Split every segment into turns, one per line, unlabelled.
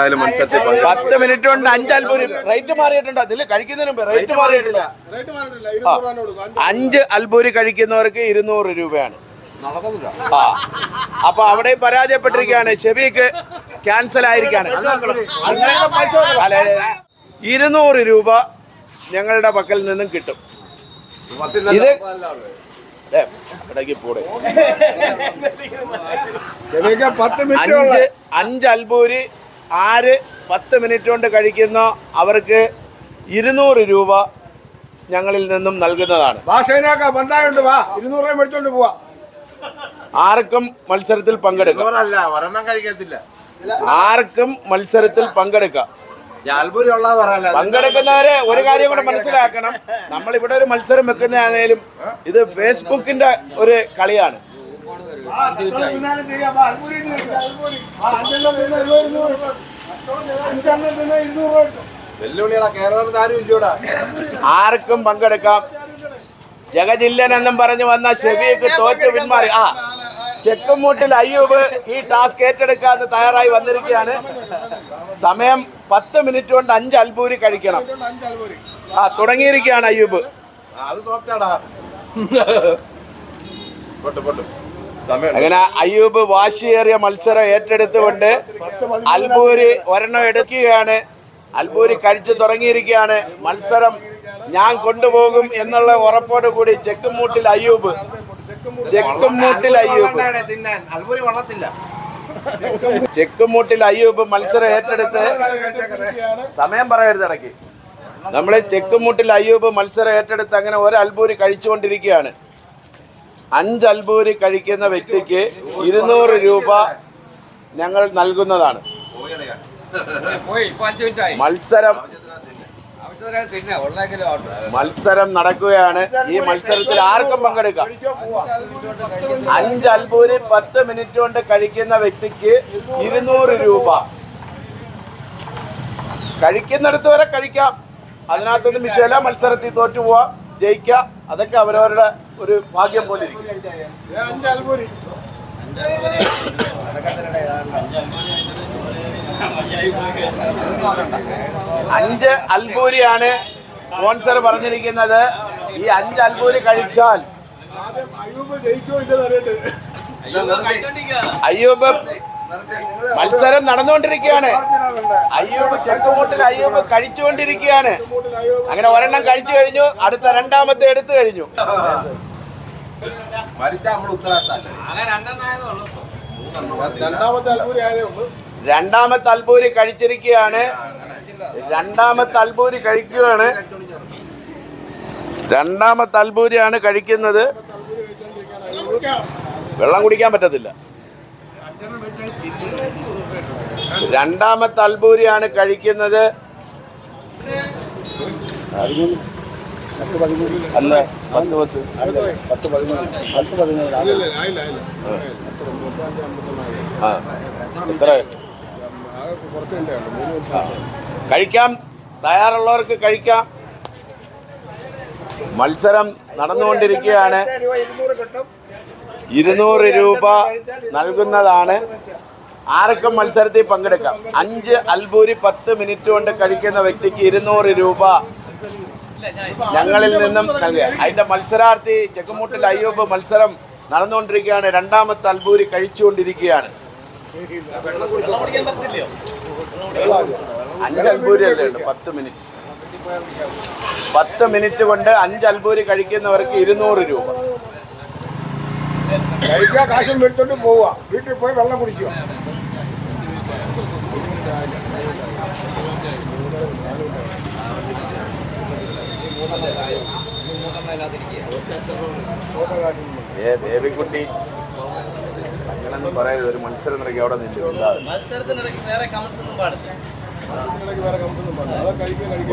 എന്തായാലും മത്സരത്തിൽ
10 മിനിറ്റ് കൊണ്ട് 5 അൽബൂരി. റേറ്റ് മാറിയിട്ടുണ്ട് അതിൽ കഴിക്കുന്നതിന് മുമ്പ് റേറ്റ് മാറിയിട്ടില്ല. 5 അൽബൂരി കഴിക്കുന്നവർക്ക് 200 രൂപയാണ്. അപ്പൊ അവിടെ പരാജയപ്പെട്ടിരിക്കുകയാണ്. ഷെബീക്ക് ക്യാൻസൽ ആയിരിക്കാണ്. 200 രൂപ ഞങ്ങളുടെ പക്കൽ നിന്നും കിട്ടും. ഇത് അഞ്ച് അൽബൂരി 10 മിനിറ്റ് കൊണ്ട് കഴിക്കുന്ന അവർക്ക് 200 രൂപ ഞങ്ങളിൽ നിന്നും നൽകുന്നതാണ്. ആർക്കും മത്സരത്തിൽ പങ്കെടുക്കാം. ആർക്കും മത്സരത്തിൽ പങ്കെടുക്കാം. പങ്കെടുക്കുന്നവരെ ഒരു കാര്യം കൂടെ മനസ്സിലാക്കണം. നമ്മളിവിടെ ഒരു മത്സരം വെക്കുന്നതാണേലും ഇത് ഫേസ്ബുക്കിന്റെ ഒരു കളിയാണ്. ആർക്കും പങ്കെടുക്കാം. ജഗജില്ലൻ എന്നും പറഞ്ഞു വന്ന ഷെബീക്ക് തോറ്റ് പിന്മാറി. ചെക്കുംമൂട്ടിൽ അയ്യൂബ് ഈ ടാസ്ക് ഏറ്റെടുക്കാതെ തയ്യാറായി വന്നിരിക്കുകയാണ്. സമയം 10 മിനിറ്റ് കൊണ്ട് 5 അൽബൂരി കഴിക്കണം. തുടങ്ങിയിരിക്കുകയാണ് അയ്യൂബ്. അങ്ങനെ അയ്യൂബ് വാശിയേറിയ മത്സരം ഏറ്റെടുത്തുകൊണ്ട് അൽബൂരി ഒരെണ്ണം എടുക്കുകയാണ്. അൽബൂരി കഴിച്ചു തുടങ്ങിയിരിക്കുകയാണ്. മത്സരം ഞാൻ കൊണ്ടുപോകും എന്നുള്ള ഉറപ്പോട് കൂടി ചെക്കുംമൂട്ടിൽ അയ്യൂബ് മത്സരം ഏറ്റെടുത്ത് സമയം പറയരുത് ഇടയ്ക്ക്. നമ്മള് ചെക്കുംമൂട്ടിൽ അയ്യൂബ് മത്സരം ഏറ്റെടുത്ത് അങ്ങനെ ഒരു അൽബൂരി കഴിച്ചുകൊണ്ടിരിക്കുകയാണ്. 5 അൽബൂരി കഴിക്കുന്ന വ്യക്തിക്ക് 200 രൂപ ഞങ്ങൾ നൽകുന്നതാണ്. മത്സരം നടക്കുകയാണ്. ഈ മത്സരത്തിൽ ആർക്കും പങ്കെടുക്കാം. 5 അൽബൂരി 10 മിനിറ്റ് കൊണ്ട് കഴിക്കുന്ന വ്യക്തിക്ക് 200 രൂപ. കഴിക്കുന്നിടത്ത് വരെ കഴിക്കാം. അതിനകത്തൊന്നും വിഷയമല്ല. മത്സരത്തിൽ തോറ്റു പോവാ, ജയിക്കാം, അതൊക്കെ അവരവരുടെ ഒരു ഭാഗ്യം പോലെ ഇരിക്കും. 5 അൽബൂരിയാണ് സ്പോൺസർ പറഞ്ഞിരിക്കുന്നത്. ഈ 5 അൽബൂരി കഴിച്ചാൽ അയ്യൂബ് മത്സരം നടന്നുകൊണ്ടിരിക്കുകയാണ്. ചെക്കുമൂട്ടിൽ അയ്യൂബ് കഴിച്ചുകൊണ്ടിരിക്കുകയാണ്. അങ്ങനെ ഒരെണ്ണം കഴിച്ചു കഴിഞ്ഞു. അടുത്ത രണ്ടാമത്തെ എടുത്തു കഴിഞ്ഞു. രണ്ടാമത്തെ അൽബൂരി കഴിച്ചിരിക്കുകയാണ്. രണ്ടാമത്തെ അൽബൂരിയാണ് കഴിക്കുന്നത്. വെള്ളം കുടിക്കാൻ പറ്റത്തില്ല. രണ്ടാമത്തെ അൽബൂരിയാണ് കഴിക്കുന്നത്. അല്ല 10 എത്ര കഴിക്കാം. തയ്യാറുള്ളവർക്ക് കഴിക്കാം. മത്സരം നടന്നുകൊണ്ടിരിക്കുകയാണ്. 200 രൂപ നൽകുന്നതാണ്. ആർക്കും മത്സരത്തിൽ പങ്കെടുക്കാം. 5 അൽബൂരി 10 മിനിറ്റ് കൊണ്ട് കഴിക്കുന്ന വ്യക്തിക്ക് 200 രൂപ ഞങ്ങളിൽ നിന്നും നൽകുക. അതിന്റെ മത്സരാർത്ഥി ചെക്കുമൂട്ടിൽ അയ്യൂബ് മത്സരം നടന്നുകൊണ്ടിരിക്കുകയാണ്. രണ്ടാമത്തെ അൽബൂരി കഴിച്ചുകൊണ്ടിരിക്കുകയാണ്. 5 അൽബൂരി അല്ലേ ഉള്ളൂ. 10 മിനിറ്റ് കൊണ്ട് 5 അൽബൂരി കഴിക്കുന്നവർക്ക് 200 രൂപ.
കാശം എടുത്തോണ്ട് പോവുക. വീട്ടിൽ പോയി വെള്ളം കുടിക്കുക.
ബേബിക്കുട്ടി അങ്ങനൊന്നും പറയരുത്. ഒരു മത്സരം നടക്കി അവിടെ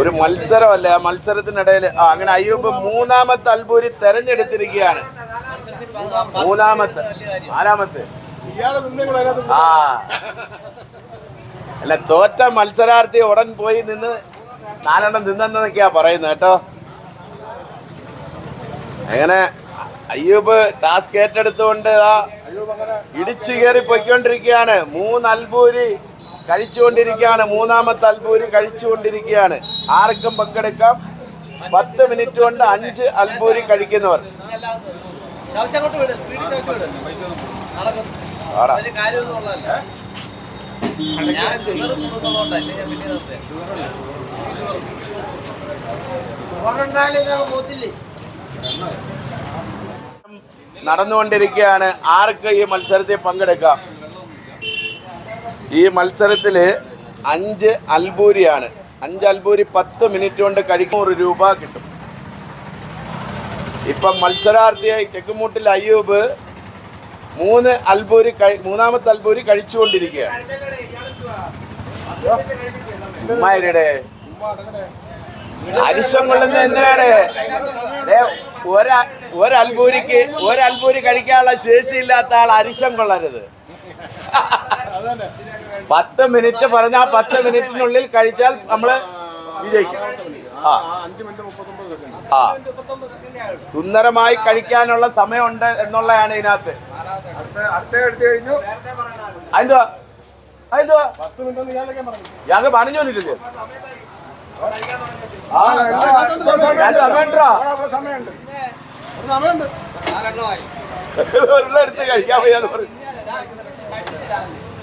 ഒരു മത്സരമല്ല. ആ മത്സരത്തിനിടയിൽ അങ്ങനെ അയ്യൂബ് 3ാമത്തെ അൽബൂരി തെരഞ്ഞെടുത്തിരിക്കുകയാണ്. 3ാമത്തെ 4ാമത്തെ അല്ല, തോറ്റ മത്സരാർത്ഥി ഉടൻ പോയി നിന്ന് 4എണ്ണം തിന്നെന്നൊക്കെയാ പറയുന്നത് കേട്ടോ. അങ്ങനെ അയ്യൂബ് ടാസ്ക് ഏറ്റെടുത്തുകൊണ്ട് ഇടിച്ചു കയറി പൊയ്ക്കൊണ്ടിരിക്കുകയാണ്. 3 അൽബൂരി കഴിച്ചുകൊണ്ടിരിക്കുകയാണ്. മൂന്നാമത്തെ അൽബൂരി കഴിച്ചുകൊണ്ടിരിക്കുകയാണ്. ആർക്കും പങ്കെടുക്കാം. 10 മിനിറ്റ് കൊണ്ട് 5 അൽബൂരി കഴിക്കുന്നവർ. നടന്നുകൊണ്ടിരിക്കുകയാണ്. ആർക്ക് ഈ മത്സരത്തിൽ പങ്കെടുക്കാം? ഈ മത്സരത്തില് 5 അൽബൂരിയാണ്. 5 അൽബൂരി 10 മിനിറ്റ് കൊണ്ട് കഴിക്കും. 100 രൂപ കിട്ടും. ഇപ്പം മത്സരാർത്ഥിയായി ചെക്കുമൂട്ടിൽ അയ്യൂബ് മൂന്നാമത്തെ അൽബൂരി കഴിച്ചുകൊണ്ടിരിക്കുകയാണ്. ഉമ്മാരുടെ അരിശം കൊള്ളുന്ന എന്തിനാണ്? ഒരൽബൂരി കഴിക്കാനുള്ള ശേഷിയില്ലാത്ത ആൾ അരിശം കൊള്ളരുത്. 10 മിനിറ്റ് പറഞ്ഞാൽ 10 മിനിറ്റിനുള്ളിൽ കഴിച്ചാൽ നമ്മള് വിജയിക്കും. സുന്ദരമായി കഴിക്കാനുള്ള സമയമുണ്ട് എന്നുള്ളതാണ് ഇതിനകത്ത്. അതെന്തുവാ ഞങ്ങൾ പറഞ്ഞോണ്ടില്ലേ? എടുത്ത് കഴിക്കാൻ വയ്യാതെ പറഞ്ഞു.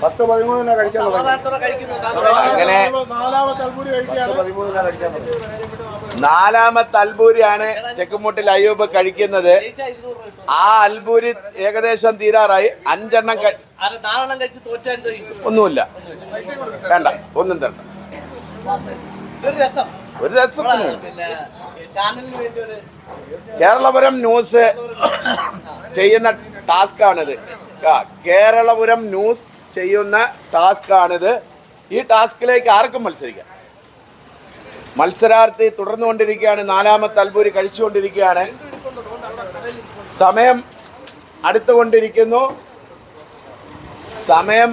10-13 കഴിക്കാൻ
അങ്ങനെ നാലാമത്തെ അൽബൂരിയാണ് ചെക്കുമുട്ടിൽ അയ്യൂബ് കഴിക്കുന്നത്. ആ അൽബൂരി ഏകദേശം തീരാറായി. 5 എണ്ണം ഒന്നുമില്ല, വേണ്ട, ഒന്നും തരണ്ട. ഒരു രസത്തിന് കേരളപുരം ന്യൂസ് ചെയ്യുന്ന ടാസ്കാണിത്. കേരളപുരം ന്യൂസ് ചെയ്യുന്ന ടാസ്കാണിത്. ഈ ടാസ്കിലേക്ക് ആർക്കും മത്സരിക്കാം. മത്സരാർത്ഥി തുടർന്നുകൊണ്ടിരിക്കുകയാണ്. നാലാമത്തെ അൽബൂരി കഴിച്ചുകൊണ്ടിരിക്കുകയാണ്. സമയം അടുത്തുകൊണ്ടിരിക്കുന്നു. സമയം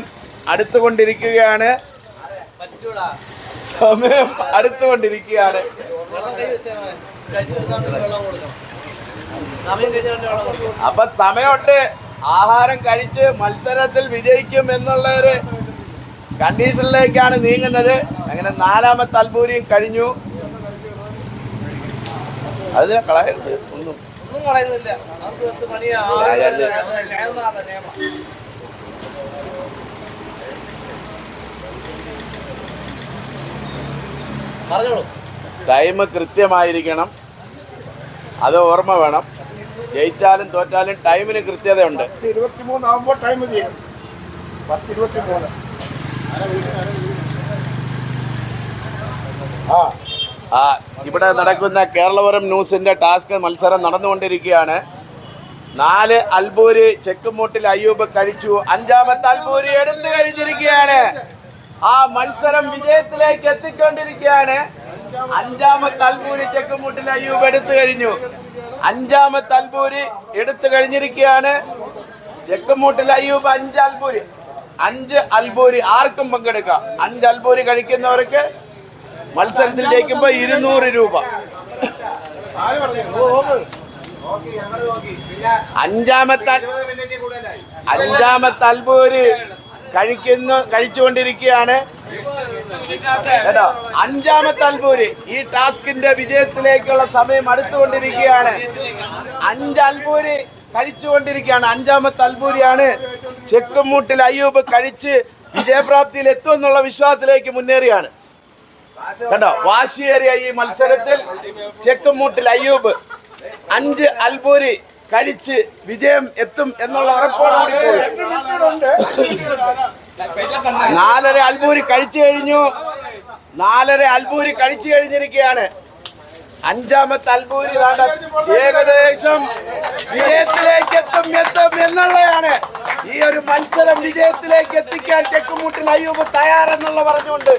അടുത്തുകൊണ്ടിരിക്കുകയാണ്. അപ്പൊ സമയമുണ്ട്. ആഹാരം കഴിച്ച് മത്സരത്തിൽ വിജയിക്കും എന്നുള്ള ഒരു കണ്ടീഷനിലേക്കാണ് നീങ്ങുന്നത്. അങ്ങനെ നാലാമത്തെ അൽബൂരിയും കഴിഞ്ഞു. അതിനെ കളയരുത്, ഒന്നും കളയുന്നില്ല. ടൈം കൃത്യമായിരിക്കണം, അത് ഓർമ്മ വേണം. ജയിച്ചാലും തോറ്റാലും ടൈമിന് കൃത്യതയുണ്ട്.
10:23 ആകുമ്പോൾ ടൈം ചെയ്യും. 10:23.
ഇവിടെ നടക്കുന്ന കേരളപുരം ന്യൂസിന്റെ ടാസ്ക് മത്സരം നടന്നുകൊണ്ടിരിക്കുകയാണ്. 4 അൽബൂരി ചെക്കുമൂട്ടിൽ അയ്യൂബ് കഴിച്ചു. 5ാമത്തെ അൽബൂരി എടുത്തു കഴിഞ്ഞിരിക്കുകയാണ്. ആ മത്സരം വിജയത്തിലേക്ക് എത്തിക്കൊണ്ടിരിക്കുകയാണ്. 5ാമത്തെ അൽബൂരി ചെക്കുമൂട്ടിൽ അയ്യൂബ് എടുത്തു കഴിഞ്ഞു. 5ാമത്തെ അൽബൂരി എടുത്തു കഴിഞ്ഞിരിക്കുകയാണ്. ചെക്കുമൂട്ടിൽ അയ്യൂബ് 5 അൽബൂരി ആർക്കും പങ്കെടുക്കാം. 5 അൽബൂരി കഴിക്കുന്നവർക്ക് മത്സരത്തിൽ ജയിക്കുമ്പോൾ 200 രൂപ. 5ാമത്തെ അൽബൂരി കഴിച്ചുകൊണ്ടിരിക്കുകയാണ് കേട്ടോ. 5ാമത്തെ അൽബൂരി. ഈ ടാസ്കിന്റെ വിജയത്തിലേക്കുള്ള സമയം അടുത്തുകൊണ്ടിരിക്കുകയാണ്. 5 അൽബൂരി കഴിച്ചുകൊണ്ടിരിക്കുകയാണ്. 5ാമത്തെ അൽബൂരിയാണ്. ചെക്കുമൂട്ടിൽ അയ്യൂബ് കഴിച്ച് വിജയപ്രാപ്തിയിൽ എത്തുമെന്നുള്ള വിശ്വാസത്തിലേക്ക് മുന്നേറിയാണ് കേട്ടോ. വാശിയേറിയ ഈ മത്സരത്തിൽ ചെക്കുമൂട്ടിൽ അയ്യൂബ് 5 അൽബൂരി കഴിച്ച് വിജയം എത്തും എന്നുള്ള ഉറപ്പോടുകൂടി 4.5 അൽബൂരി കഴിച്ചു കഴിഞ്ഞു. 4.5 അൽബൂരി കഴിച്ചു കഴിഞ്ഞിരിക്കുകയാണ്. 5ാമത്തെ അൽബൂരി ഏകദേശം വിജയത്തിലേക്ക് എത്തും എന്നുള്ളതാണ്. ഈ ഒരു മത്സരം വിജയത്തിലേക്ക് എത്തിക്കാൻ ചെക്കുമൂട്ടിൽ അയ്യൂബ് തയ്യാറെന്നുള്ള പറഞ്ഞുകൊണ്ട്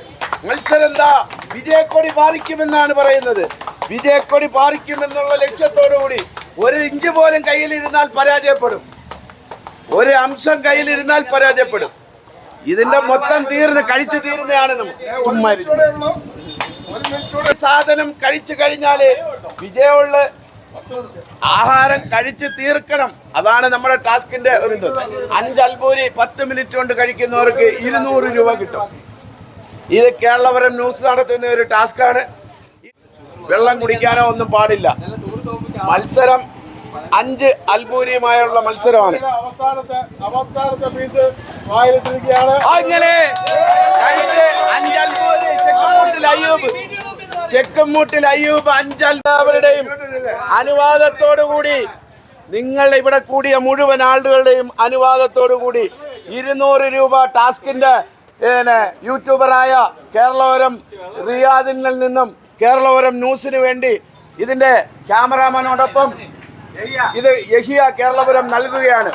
മത്സരം എന്താ വിജയക്കൊടി പാറിക്കുമെന്നാണ് പറയുന്നത്. വിജയക്കൊടി പാറിക്കുമെന്നുള്ള ലക്ഷ്യത്തോടുകൂടി 1 ഇഞ്ച് പോലും കയ്യിലിരുന്നാൽ പരാജയപ്പെടും. 1 അംശം കയ്യിലിരുന്നാൽ പരാജയപ്പെടും. ഇതിന്റെ മൊത്തം കഴിച്ചു തീരുന്നതാണ്. സാധനം കഴിച്ചു കഴിഞ്ഞാല് വിജയമുള്ള ആഹാരം കഴിച്ച് തീർക്കണം. അതാണ് നമ്മുടെ ടാസ്കിന്റെ ഒരു ഇത്. 5 അൽബൂരി 10 മിനിറ്റ് കൊണ്ട് കഴിക്കുന്നവർക്ക് 200 രൂപ കിട്ടും. ഇത് കേരളപുരം ന്യൂസ് നടത്തുന്ന ഒരു ടാസ്ക്കാണ്. വെള്ളം കുടിക്കാനോ ഒന്നും പാടില്ല. മത്സരം 5 അൽബൂരിയുമായുള്ള മത്സരമാണ്.
അവസാനത്തെ പീസ് വായിലിട്ടിരിക്കുകയാണ്.
അങ്ങനെ കഴിഞ്ഞ് 5 അൽബൂരി ചെക്കുംമൂട്ടിൽ അയ്യൂബ് 5 എല്ലാവരുടെയും അനുവാദത്തോടുകൂടി, നിങ്ങൾ ഇവിടെ കൂടിയ മുഴുവൻ ആളുകളുടെയും അനുവാദത്തോടുകൂടി 200 രൂപ ടാസ്കിന്റെ യൂട്യൂബറായ കേരളപുരം റിയാദിൽ നിന്നും കേരളപുരം ന്യൂസിന് വേണ്ടി ഇതിന്റെ ക്യാമറാമാനോടൊപ്പം ഇത് യഹിയ കേരളപുരം നൽകുകയാണ്.